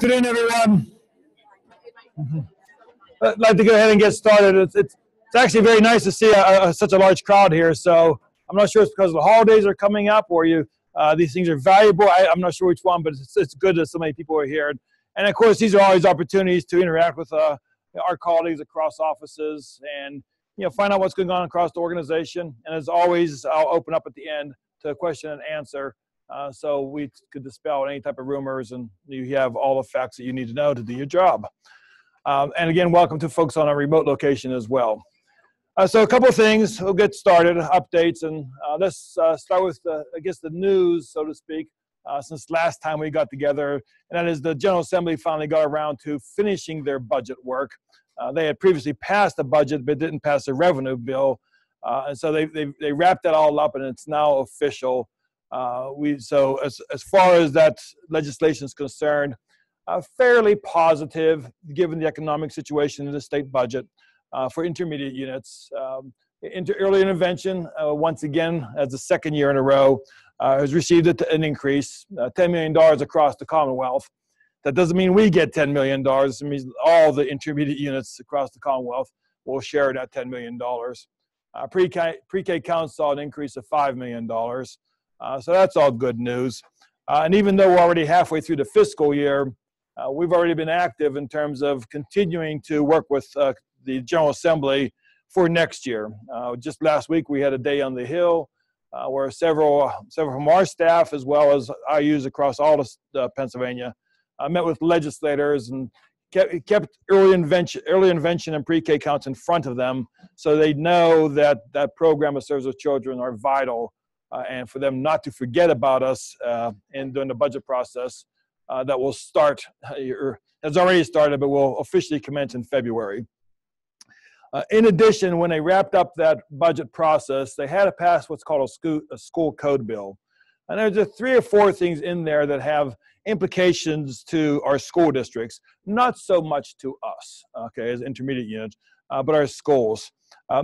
afternoon, everyone. I'd like to go ahead and get started. It's actually very nice to see such a large crowd here. So I'm not sure it's because the holidays are coming up or these things are valuable. I'm not sure which one, but it's good that so many people are here. And of course, these are always opportunities to interact with our colleagues across offices and find out what's going on across the organization. And as always, I'll open up at the end to a question and answer. So we could dispel any type of rumors, and you have all the facts that you need to know to do your job. And again, welcome to folks on a remote location as well. So a couple of things, we'll get started, updates, and let's start with, I guess, the news, so to speak, since last time we got together, and that is the General Assembly finally got around to finishing their budget work. They had previously passed the budget, but didn't pass a revenue bill, and so they wrapped that all up, and it's now official. So as far as that legislation is concerned, fairly positive given the economic situation in the state budget for intermediate units. Early intervention, once again, as the second year in a row, has received an increase, $10 million across the Commonwealth. That doesn't mean we get $10 million. It means all the intermediate units across the Commonwealth will share that $10 million. Pre-K counts saw an increase of $5 million. So that's all good news. And even though we're already halfway through the fiscal year, we've already been active in terms of continuing to work with the General Assembly for next year. Just last week, we had a day on the Hill where several from our staff, as well as IUs across all of Pennsylvania, met with legislators and kept early intervention and pre-K counts in front of them, so they know that that program of service with children are vital. And for them not to forget about us during the budget process that will start, has already started, but will officially commence in February. In addition, when they wrapped up that budget process, they had to pass what's called a school code bill. And there's just 3 or 4 things in there that have implications to our school districts, not so much to us, okay, as intermediate units, but our schools.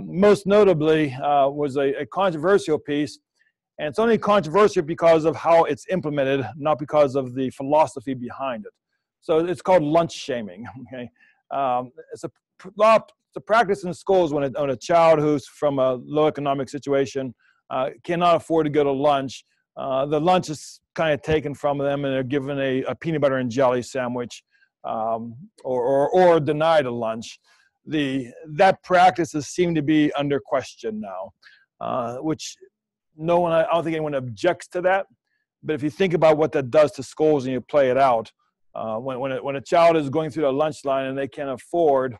Most notably was a controversial piece. And it's only controversial because of how it's implemented, not because of the philosophy behind it. So it's called lunch shaming. Okay, it's a practice in schools when a child who's from a low economic situation cannot afford to go to lunch. The lunch is kind of taken from them, and they're given a peanut butter and jelly sandwich, or denied a lunch. That practice has seemed to be under question now, which. I don't think anyone objects to that, but if you think about what that does to schools and you play it out, when a child is going through the lunch line and they can't afford,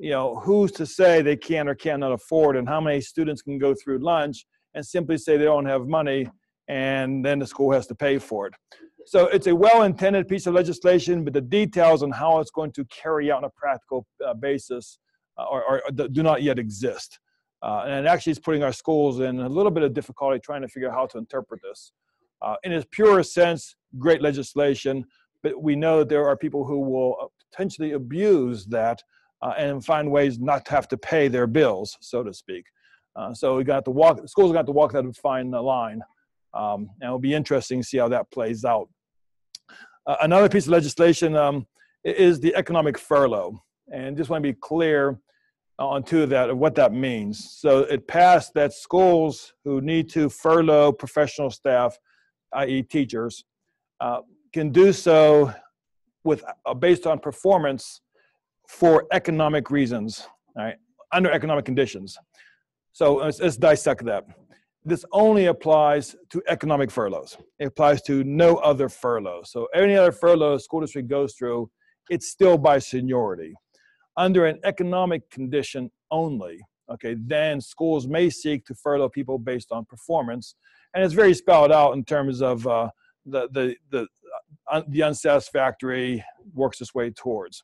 who's to say they can or cannot afford, and how many students can go through lunch and simply say they don't have money, and then the school has to pay for it. So it's a well-intended piece of legislation, but the details on how it's going to carry out on a practical basis do not yet exist. And it actually is putting our schools in a little bit of difficulty trying to figure out how to interpret this. In its purest sense, great legislation, but we know that there are people who will potentially abuse that and find ways not to have to pay their bills, so to speak. So the schools are going to have to walk that fine line. And it'll be interesting to see how that plays out. Another piece of legislation is the economic furlough. And just want to be clear on what that means. So it passed that schools who need to furlough professional staff, i.e. teachers, can do so based on performance for economic reasons, right? Under economic conditions. So let's dissect that. This only applies to economic furloughs. It applies to no other furlough. So any other furlough a school district goes through, it's still by seniority. Under an economic condition only, okay, then schools may seek to furlough people based on performance, and it's very spelled out in terms of the unsatisfactory works its way towards.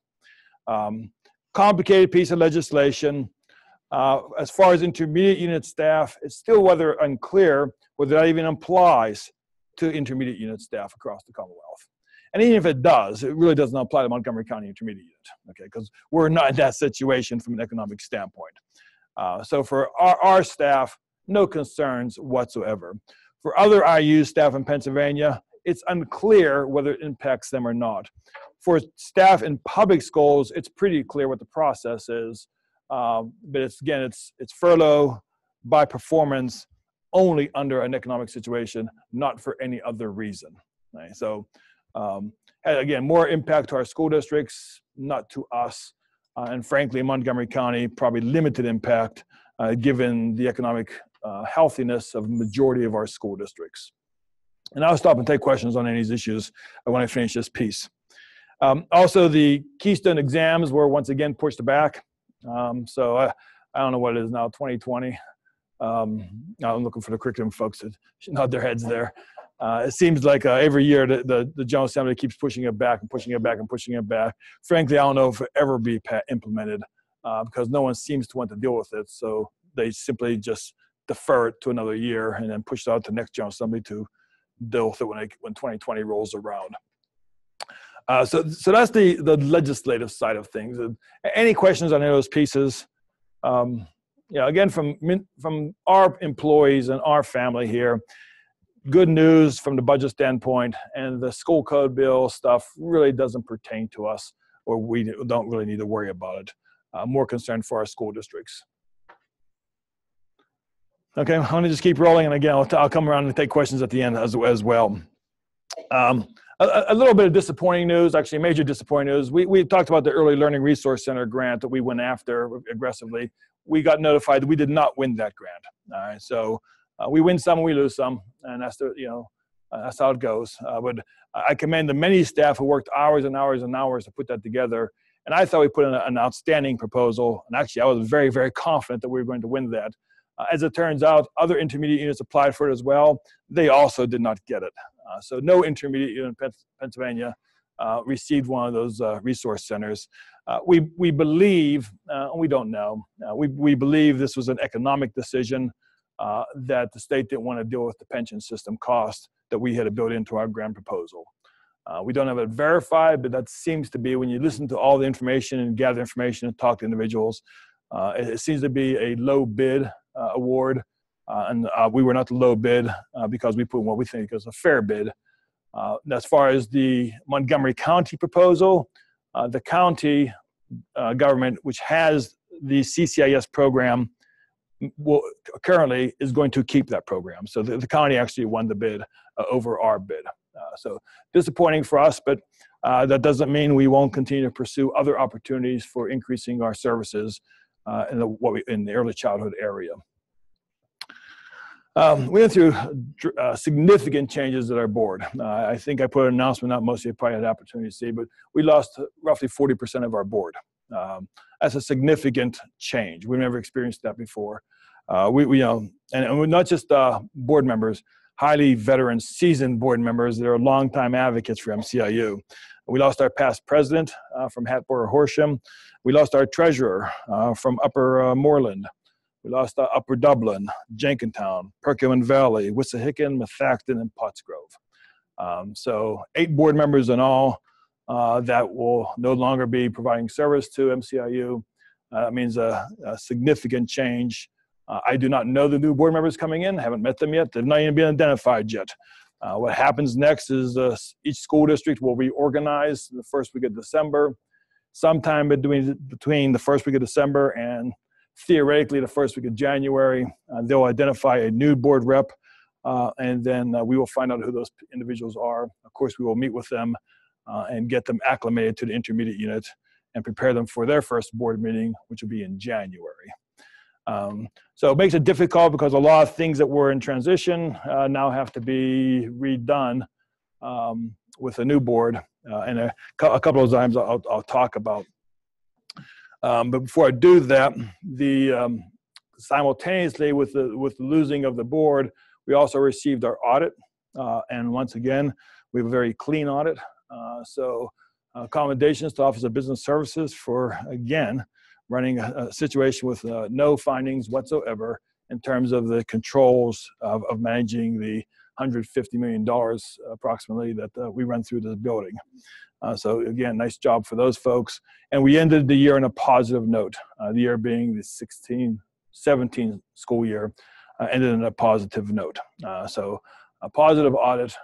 Complicated piece of legislation. As far as intermediate unit staff, it's still rather unclear whether that even applies to intermediate unit staff across the Commonwealth. And even if it does, it really doesn't apply to Montgomery County Intermediate, okay, because we're not in that situation from an economic standpoint. So for our staff, no concerns whatsoever. For other IU staff in Pennsylvania, it's unclear whether it impacts them or not. For staff in public schools, it's pretty clear what the process is. But it's furlough by performance only under an economic situation, not for any other reason. Right? So again, more impact to our school districts, not to us. And frankly, Montgomery County, probably limited impact given the economic healthiness of the majority of our school districts. And I'll stop and take questions on any of these issues when I finish this piece. Also, the Keystone exams were once again pushed back. So I don't know what it is now, 2020. I'm looking for the curriculum folks to nod their heads there. It seems like every year the General Assembly keeps pushing it back and pushing it back and pushing it back. Frankly, I don't know if it will ever be implemented because no one seems to want to deal with it. So they simply just defer it to another year and then push it out to the next General Assembly to deal with it when 2020 rolls around. So that's the legislative side of things. Any questions on any of those pieces? Again, from our employees and our family here, good news from the budget standpoint, and the school code bill stuff really doesn't pertain to us, or we don't really need to worry about it. More concerned for our school districts. Okay, I'm going to just keep rolling, and again, I'll come around and take questions at the end as well. A little bit of disappointing news, actually major disappointing news. We talked about the Early Learning Resource Center grant that we went after aggressively. We got notified that we did not win that grant. All right, so we win some, we lose some, and that's that's how it goes. But I commend the many staff who worked hours and hours and hours to put that together. And I thought we put in an outstanding proposal. And actually, I was very, very confident that we were going to win that. As it turns out, other intermediate units applied for it as well. They also did not get it. So no intermediate unit in Pennsylvania received one of those resource centers. We believe, we don't know, we believe this was an economic decision that the state didn't want to deal with the pension system cost that we had to build into our grant proposal. We don't have it verified, but that seems to be, when you listen to all the information and gather information and talk to individuals, it seems to be a low bid award. And we were not the low bid because we put what we think is a fair bid. As far as the Montgomery County proposal, the county government, which has the CCIS program, currently is going to keep that program. So the county actually won the bid over our bid. So disappointing for us, but that doesn't mean we won't continue to pursue other opportunities for increasing our services in the early childhood area. We went through significant changes at our board. I think I put an announcement out, most of you probably had the opportunity to see, but we lost roughly 40% of our board. That's a significant change. We've never experienced that before. And we're not just board members, highly veteran, seasoned board members that are longtime advocates for MCIU. We lost our past president from Hatboro Horsham. We lost our treasurer from Upper Moreland. We lost Upper Dublin, Jenkintown, Perkiomen Valley, Wissahickon, Methacton, and Pottsgrove. So 8 board members in all that will no longer be providing service to MCIU. That means a significant change. I do not know the new board members coming in. I haven't met them yet. They've not even been identified yet. What happens next is each school district will reorganize the first week of December. Sometime between the first week of December and theoretically the first week of January, they'll identify a new board rep, and then we will find out who those individuals are. Of course, we will meet with them and get them acclimated to the intermediate unit and prepare them for their first board meeting, which will be in January. So it makes it difficult because a lot of things that were in transition now have to be redone with a new board, and a couple of times I'll talk about. But before I do that, simultaneously with the losing of the board, we also received our audit, and once again, we have a very clean audit. So commendations to Office of Business Services for, again, running a situation with no findings whatsoever in terms of the controls of managing the $150 million approximately that we run through this building. So again, nice job for those folks. And we ended the year on a positive note, the year being the 16-17 school year, ended on a positive note. So a positive audit.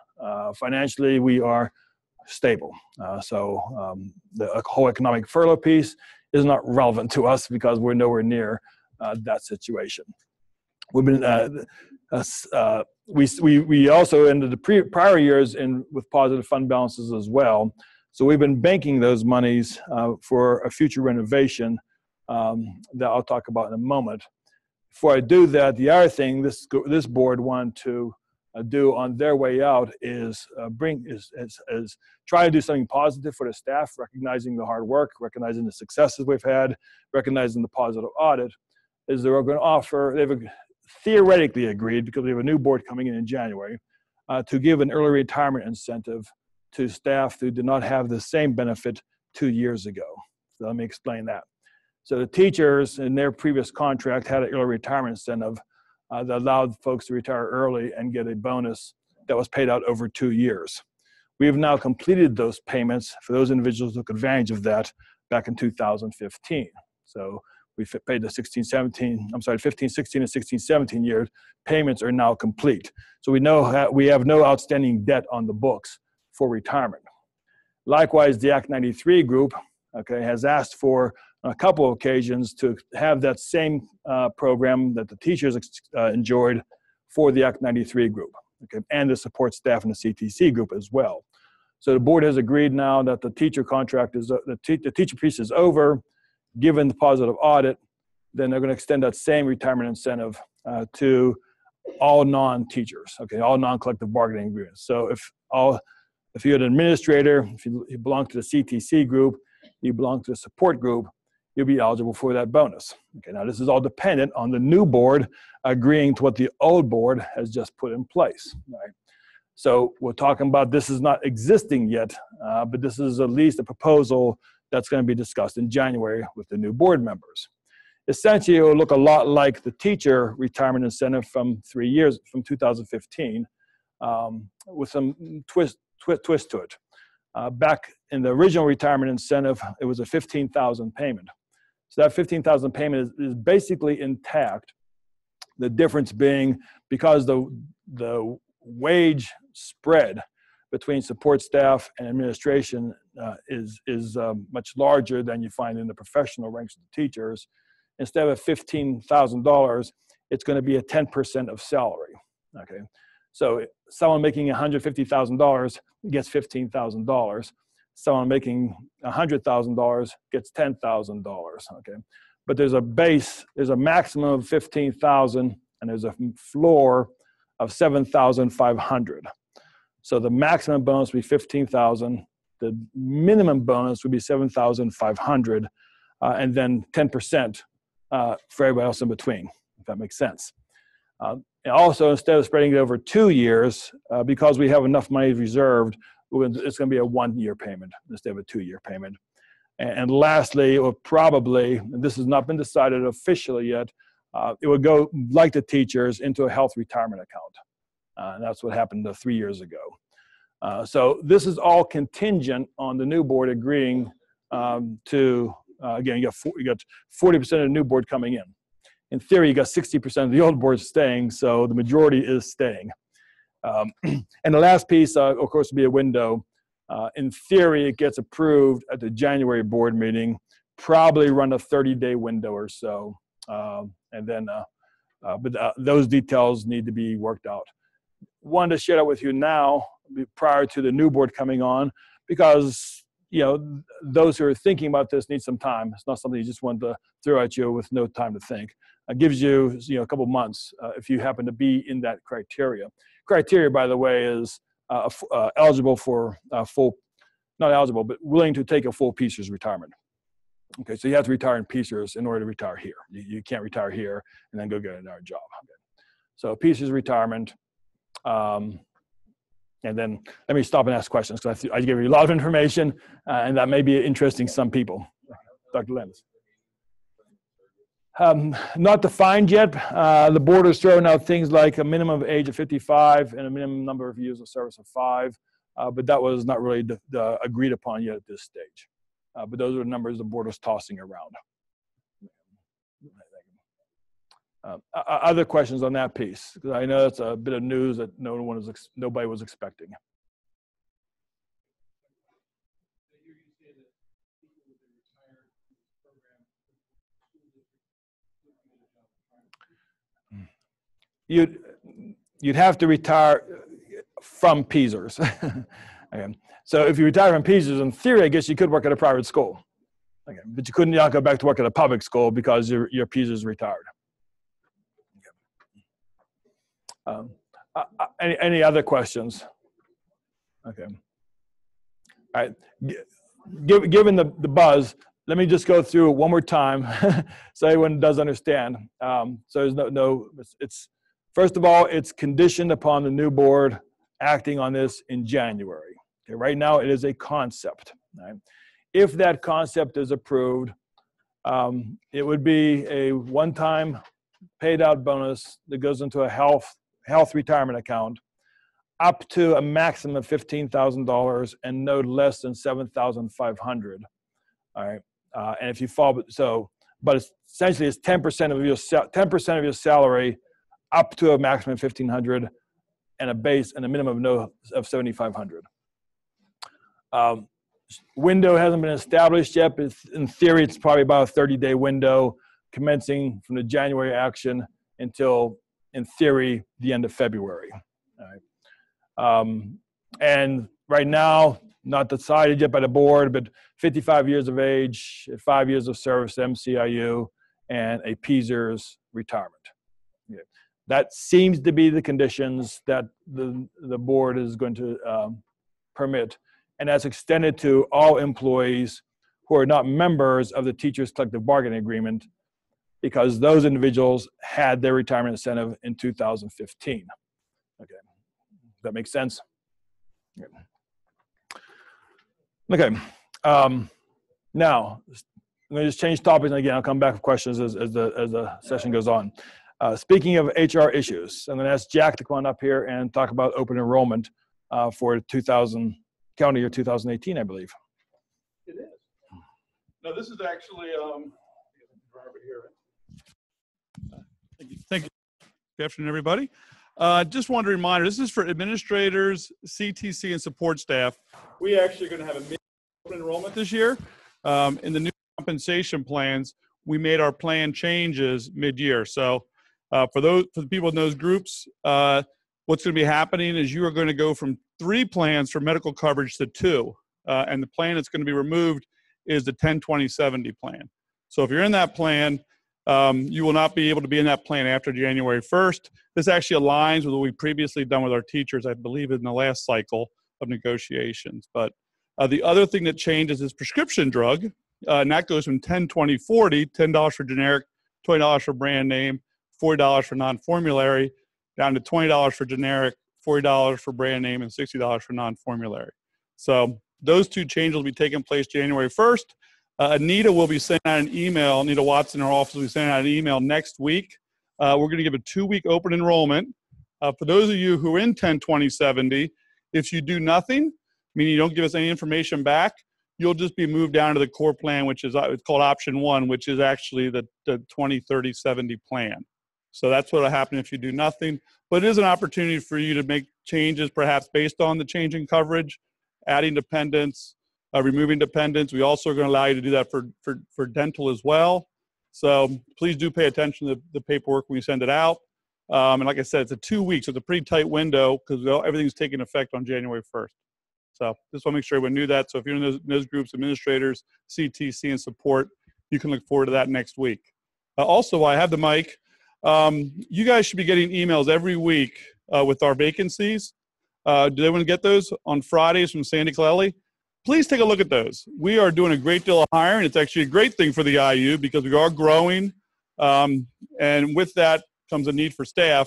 Financially, we are stable. The whole economic furlough piece is not relevant to us because we're nowhere near that situation. We've been we also ended the prior years with positive fund balances as well. So we've been banking those monies for a future renovation that I'll talk about in a moment. Before I do that, the other thing this board wanted to do on their way out is try to do something positive for the staff, recognizing the hard work, recognizing the successes we've had, recognizing the positive audit. Is they're going to offer, they've theoretically agreed, because we have a new board coming in January, to give an early retirement incentive to staff who did not have the same benefit 2 years ago. So let me explain that. So the teachers in their previous contract had an early retirement incentive that allowed folks to retire early and get a bonus that was paid out over 2 years. We have now completed those payments for those individuals who took advantage of that back in 2015. So we paid the 15, 16, and 16, 17 years. Payments are now complete. So we know we have no outstanding debt on the books for retirement. Likewise, the Act 93 group, okay, has asked for on a couple of occasions to have that same program that the teachers enjoyed for the Act 93 group, okay, and the support staff in the CTC group as well. So the board has agreed now that the teacher contract is, the teacher piece is over. Given the positive audit, then they're going to extend that same retirement incentive to all non-teachers, okay, all non-collective bargaining agreements. So if you're an administrator, if you belong to the CTC group, you belong to the support group, you'll be eligible for that bonus. Okay, now this is all dependent on the new board agreeing to what the old board has just put in place. Right? So we're talking about this is not existing yet, but this is at least a proposal that's going to be discussed in January with the new board members. Essentially, it will look a lot like the teacher retirement incentive from 2015, with some twist to it. Back in the original retirement incentive, it was a $15,000 payment. So that $15,000 payment is basically intact. The difference being because the wage spread between support staff and administration is much larger than you find in the professional ranks of the teachers. Instead of $15,000, it's going to be a 10% of salary. Okay, so someone making $150,000 gets $15,000. Someone making $100,000 gets $10,000. Okay, but there's a maximum of $15,000 and there's a floor of $7,500. So the maximum bonus would be $15,000. The minimum bonus would be $7,500, and then 10% for everybody else in between, if that makes sense. And also, instead of spreading it over 2 years, because we have enough money reserved, it's going to be a 1-year payment instead of a 2-year payment. And lastly, it will probably, and this has not been decided officially yet, it would go, like the teachers, into a health retirement account. And that's what happened 3 years ago. So this is all contingent on the new board agreeing to, again, you got 40% of the new board coming in. In theory, you got 60% of the old board staying, so the majority is staying. And the last piece, of course, would be a window. In theory, it gets approved at the January board meeting, probably run a 30-day window or so. And then, those details need to be worked out. Wanted to share that with you now, prior to the new board coming on, because those who are thinking about this need some time. It's not something you just want to throw at you with no time to think. It gives you, a couple months if you happen to be in that criteria. Criteria, by the way, is eligible for not eligible, but willing to take a full PCERS retirement. Okay, so you have to retire in PCERS in order to retire here. You can't retire here and then go get another job. Okay. So PCERS retirement. And then let me stop and ask questions, because I gave you a lot of information, and that may be interesting to some people. Dr. Lenz. Not defined yet. The board is throwing out things like a minimum age of 55 and a minimum number of years of service of 5, but that was not really agreed upon yet at this stage. But those are the numbers the board was tossing around. Other questions on that piece? Because I know it's a bit of news that nobody was expecting. You'd have to retire from Peasers. Okay. So if you retire from Peasers, in theory, I guess you could work at a private school. Okay. But you couldn't not go back to work at a public school because your Peasers retired. Okay. Any other questions? Okay. All right. Given the buzz, let me just go through it one more time so everyone does understand. So there's it's first of all, it's conditioned upon the new board acting on this in January. Okay, right now it is a concept. Right? If that concept is approved, it would be a one-time paid out bonus that goes into a health retirement account up to a maximum of $15,000 and no less than $7,500. All right, and if you fall, but it's essentially it's 10% of your salary up to a maximum of $1,500 and a base and a minimum of $7,500. Window hasn't been established yet, but in theory, it's probably about a 30-day window commencing from the January action until, in theory, the end of February. All right. And right now, not decided yet by the board, but 55 years of age, 5 years of service to MCIU, and a Peasers retirement. Okay. That seems to be the conditions that the board is going to permit. And that's extended to all employees who are not members of the teachers' collective bargaining agreement, because those individuals had their retirement incentive in 2015. Okay, does that make sense? Okay. Now, I'm going to just change topics, and again, I'll come back with questions as the session goes on. Speaking of HR issues, I'm going to ask Jack to come on up here and talk about open enrollment for calendar year 2018, I believe. It is. No, this is actually, Thank you. Good afternoon, everybody. Just wanted to remind, this is for administrators, CTC, and support staff. We actually are going to have a mid-open enrollment this year. In the new compensation plans, we made our plan changes mid-year. So for the people in those groups, what's going to be happening is you are going to go from 3 plans for medical coverage to 2. And the plan that's going to be removed is the 10-20-70 plan. So if you're in that plan, you will not be able to be in that plan after January 1st. This actually aligns with what we previously done with our teachers, I believe, in the last cycle of negotiations. But the other thing that changes is prescription drug, and that goes from 10-20-40, $10 for generic, $20 for brand name, $40 for non-formulary, down to $20 for generic, $40 for brand name, and $60 for non-formulary. So those 2 changes will be taking place January 1st. Anita will be sending out an email. Anita Watson in our office will be sending out an email next week. We're going to give a 2-week open enrollment. For those of you who are in 10-20-70, if you do nothing, meaning you don't give us any information back, you'll just be moved down to the core plan, which is it's called option 1, which is actually the 20-30-70 plan. So that's what will happen if you do nothing. But it is an opportunity for you to make changes, perhaps based on the change in coverage, adding dependents, removing dependents. We also are going to allow you to do that for dental as well. So please do pay attention to the paperwork when you send it out. And like I said, it's a 2 weeks. So it's a pretty tight window because everything's taking effect on January 1st. So just want to make sure everyone knew that. So if you're in those groups, administrators, CTC, and support, you can look forward to that next week. Also, while I have the mic, you guys should be getting emails every week with our vacancies. Do they want to get those on Fridays from Sandy Clelly? Please take a look at those. We are doing a great deal of hiring. It's actually a great thing for the IU because we are growing. And with that comes a need for staff.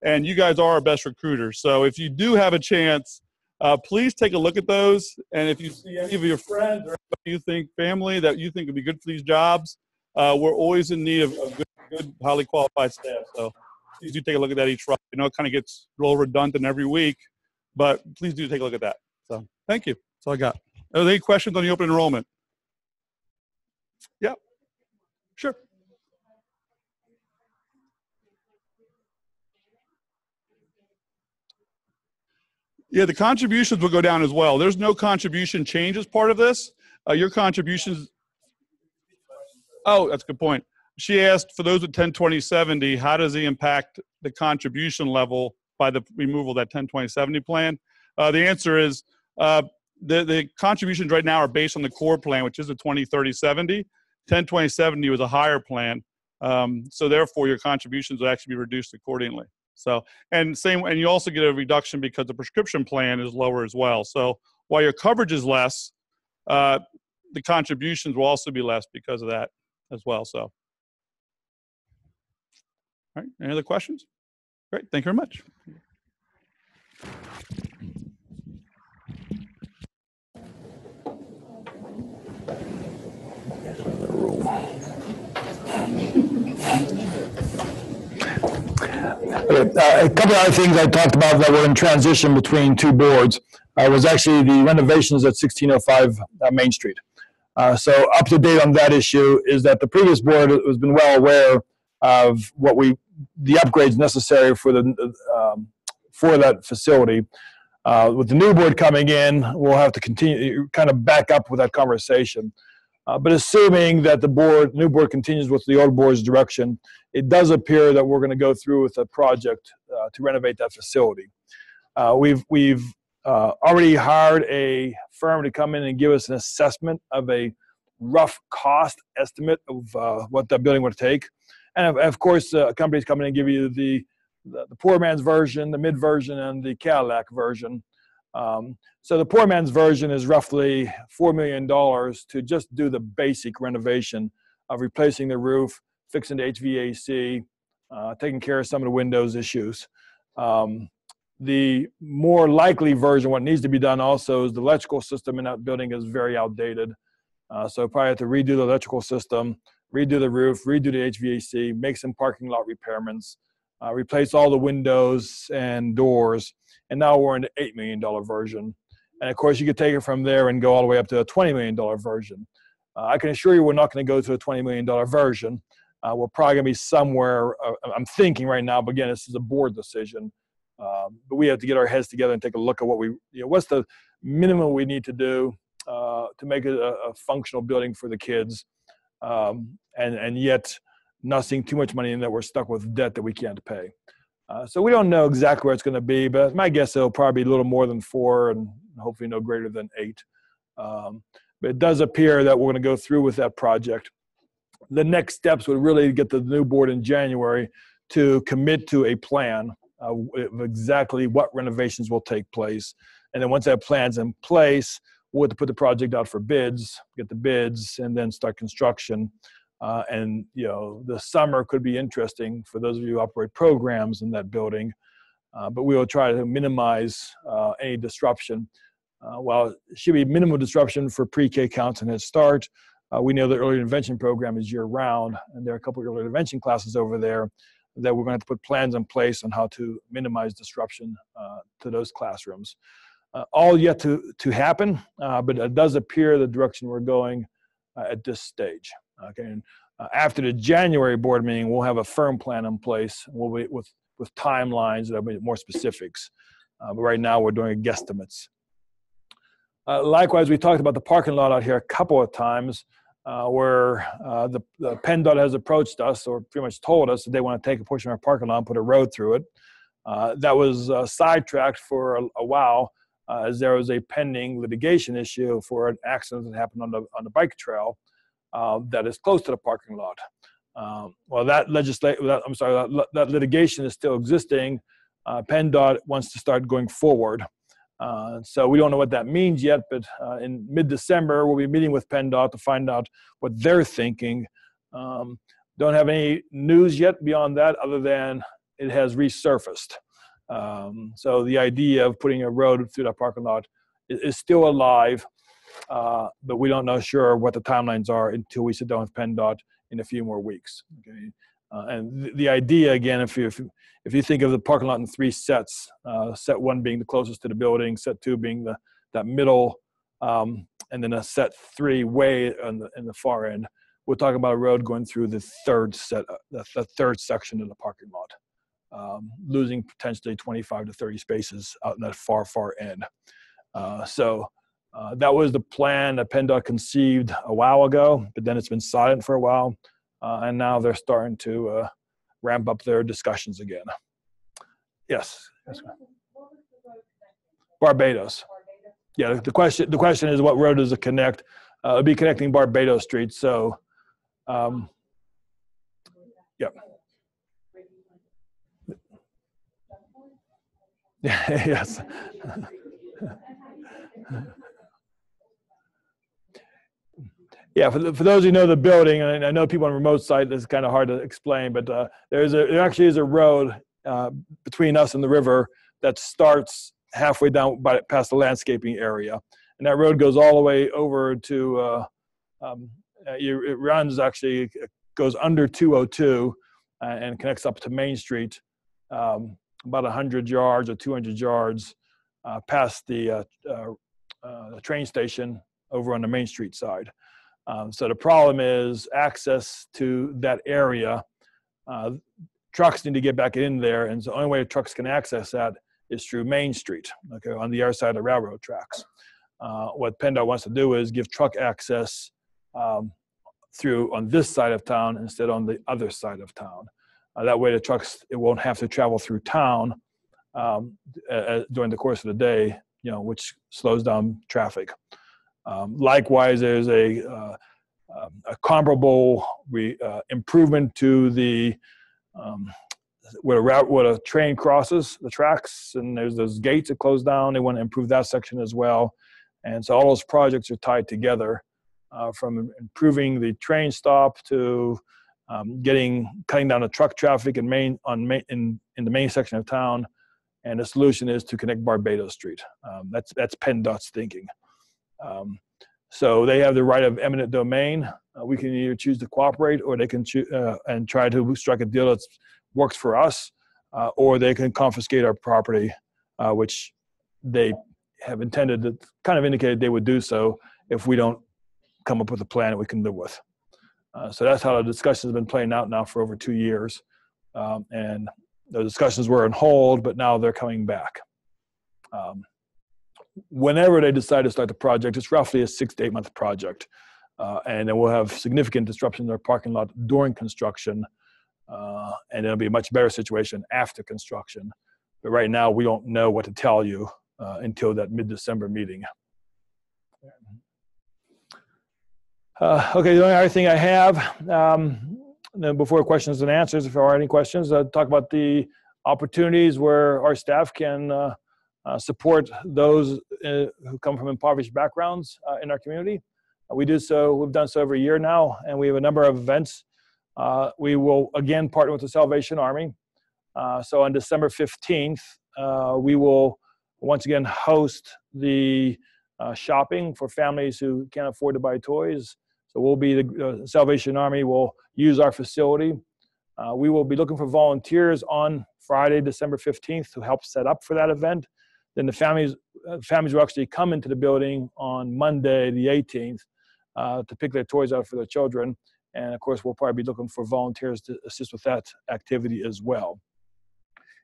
And you guys are our best recruiters. So if you do have a chance, please take a look at those. And if you see any of your friends or anybody you think, family, that you think would be good for these jobs, we're always in need of good, highly qualified staff. So please do take a look at that each Friday. I know it kind of gets a little redundant every week, but please do take a look at that. So thank you. That's all I got. Are there any questions on the open enrollment? Yeah, sure. Yeah, the contributions will go down as well. There's no contribution change as part of this. Your contributions. Oh, that's a good point. she asked, for those with 10-20-70, how does it impact the contribution level by the removal of that 10-20-70 plan? The answer is the contributions right now are based on the core plan, which is a 20-30-70. 10-20-70 was a higher plan. So therefore, your contributions will actually be reduced accordingly. So, and you also get a reduction because the prescription plan is lower as well. So while your coverage is less, the contributions will also be less because of that as well. So, all right, any other questions? Great, thank you very much. A couple of other things I talked about that were in transition between two boards was actually the renovations at 1605 Main Street. So up to date on that issue is that the previous board has been well aware of the upgrades necessary for that facility. With the new board coming in, we'll have to continue kind of back up with that conversation. But assuming that the new board continues with the old board's direction, it does appear that we're going to go through with a project to renovate that facility. We've already hired a firm to come in and give us an assessment of a rough cost estimate of what that building would take. And of course, companies come in and give you the poor man's version, the mid version, and the Cadillac version. So the poor man's version is roughly $4 million to just do the basic renovation of replacing the roof, fixing the HVAC, taking care of some of the windows issues. The more likely version, what needs to be done also is the electrical system in that building is very outdated. So probably have to redo the electrical system, redo the roof, redo the HVAC, make some parking lot repairments, replace all the windows and doors. And now we're in the $8 million version. And of course, you could take it from there and go all the way up to a $20 million version. I can assure you we're not going to go to a $20 million version. We're probably going to be somewhere, I'm thinking right now, but again, this is a board decision. But we have to get our heads together and take a look at what's the minimum we need to do to make it a functional building for the kids, and yet not seeing too much money in that we're stuck with debt that we can't pay. So we don't know exactly where it's going to be, but my guess it'll probably be a little more than 4 and hopefully no greater than 8. But it does appear that we're going to go through with that project. The next steps would really get the new board in January to commit to a plan of exactly what renovations will take place. And then once that plan's in place, we'll have to put the project out for bids, get the bids, and then start construction. And the summer could be interesting for those of you who operate programs in that building, but we will try to minimize any disruption. While it should be minimal disruption for pre-K counts and Head Start, we know the early intervention program is year-round, and there are a couple of early intervention classes over there that we're going to have to put plans in place on how to minimize disruption to those classrooms. All yet to happen, but it does appear the direction we're going at this stage. Okay, and after the January board meeting, we'll have a firm plan in place. We'll be with timelines that are more specifics. But right now, we're doing guesstimates. Likewise, we talked about the parking lot out here a couple of times, where the PennDOT has approached us or pretty much told us that they want to take a portion of our parking lot and put a road through it. That was sidetracked for a while, as there was a pending litigation issue for an accident that happened on the bike trail that is close to the parking lot. Well, that litigation is still existing. PennDOT wants to start going forward. So we don't know what that means yet, but in mid-December, we'll be meeting with PennDOT to find out what they're thinking. Don't have any news yet beyond that, other than it has resurfaced. So the idea of putting a road through that parking lot is still alive, but we don't know sure what the timelines are until we sit down with PennDOT in a few more weeks. Okay? And the idea, again, if you think of the parking lot in 3 sets, set 1 being the closest to the building, set 2 being that middle, and then a set 3 way in the far end, we're talking about a road going through the third section of the parking lot, losing potentially 25 to 30 spaces out in that far end. So that was the plan that PennDOT conceived a while ago, but then it's been silent for a while. and now they're starting to ramp up their discussions again. Yes. Yes. Barbados. Yeah. The question is, what road does it connect? It'll be connecting Barbados Street. So, yeah. Yes. Yeah, for those who know the building, and I know people on remote site, it's kind of hard to explain, but there actually is a road between us and the river that starts halfway down past the landscaping area, and that road goes all the way over to it runs actually, it goes under 202 and connects up to Main Street, about 100 yards or 200 yards past the train station over on the Main Street side. So the problem is access to that area. Trucks need to get back in there, and so the only way trucks can access that is through Main Street, okay, on the other side of the railroad tracks. What PennDOT wants to do is give truck access through on this side of town instead on the other side of town. That way the trucks, it won't have to travel through town during the course of the day, which slows down traffic. Likewise, there's a comparable improvement to the where a train crosses the tracks, and there's those gates that close down. They want to improve that section as well, and so all those projects are tied together, from improving the train stop to cutting down the truck traffic in the main section of town, and the solution is to connect Barbados Street. That's PennDOT's thinking. So they have the right of eminent domain. We can either choose to cooperate, or they can choose and try to strike a deal that works for us, or they can confiscate our property, which they have intended to kind of indicated they would do so if we don't come up with a plan that we can live with. So that's how the discussions have been playing out now for over 2 years. And the discussions were on hold, but now they're coming back. Whenever they decide to start the project, it's roughly a 6 to 8 month project. And then we'll have significant disruption in our parking lot during construction. And it'll be a much better situation after construction. But right now, we don't know what to tell you until that mid-December meeting. Okay, the only other thing I have, then before questions and answers, if there are any questions, talk about the opportunities where our staff can support those who come from impoverished backgrounds in our community. We've done so every year now, and we have a number of events. We will again partner with the Salvation Army. So on December 15th, we will once again host the shopping for families who can't afford to buy toys. So we'll be the Salvation Army will use our facility. We will be looking for volunteers on Friday, December 15th to help set up for that event. Then the families will actually come into the building on Monday, the 18th, to pick their toys out for their children. And of course, we'll probably be looking for volunteers to assist with that activity as well.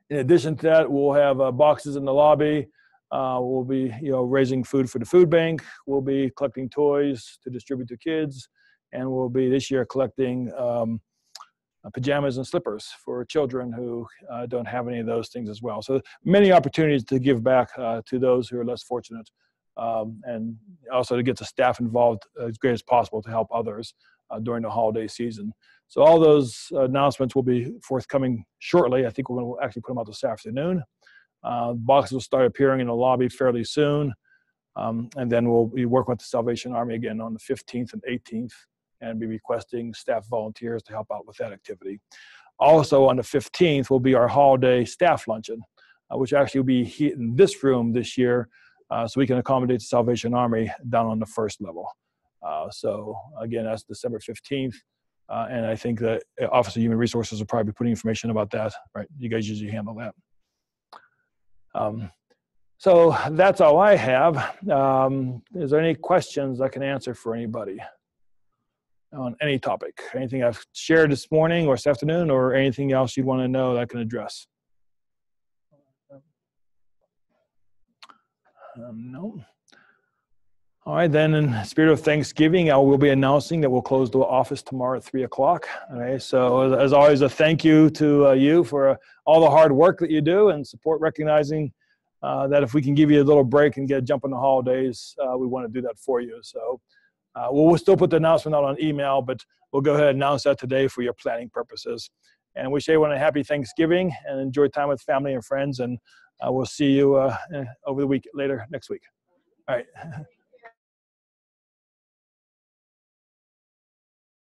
In addition to that, we'll have boxes in the lobby. We'll be, raising food for the food bank. We'll be collecting toys to distribute to kids, and we'll be this year collecting pajamas and slippers for children who don't have any of those things as well. So many opportunities to give back to those who are less fortunate, and also to get the staff involved as great as possible to help others during the holiday season. So all those announcements will be forthcoming shortly. I think we're going to actually put them out this afternoon. Boxes will start appearing in the lobby fairly soon. And then we'll be working with the Salvation Army again on the 15th and 18th and be requesting staff volunteers to help out with that activity. Also on the 15th will be our holiday staff luncheon, which actually will be in this room this year, so we can accommodate the Salvation Army down on the first level. So again, that's December 15th. And I think the Office of Human Resources will probably be putting information about that, right? You guys usually handle that. So that's all I have. Is there any questions I can answer for anybody on any topic? Anything I've shared this morning or this afternoon, or anything else you'd want to know that I can address? No. All right, then in spirit of Thanksgiving, I will be announcing that we'll close the office tomorrow at 3 o'clock. All right, so as always, a thank you to you for all the hard work that you do and support, recognizing that if we can give you a little break and get a jump in the holidays, we want to do that for you. So we'll still put the announcement out on email, but we'll go ahead and announce that today for your planning purposes. And wish everyone a happy Thanksgiving and enjoy time with family and friends. And we'll see you over the week later next week. All right.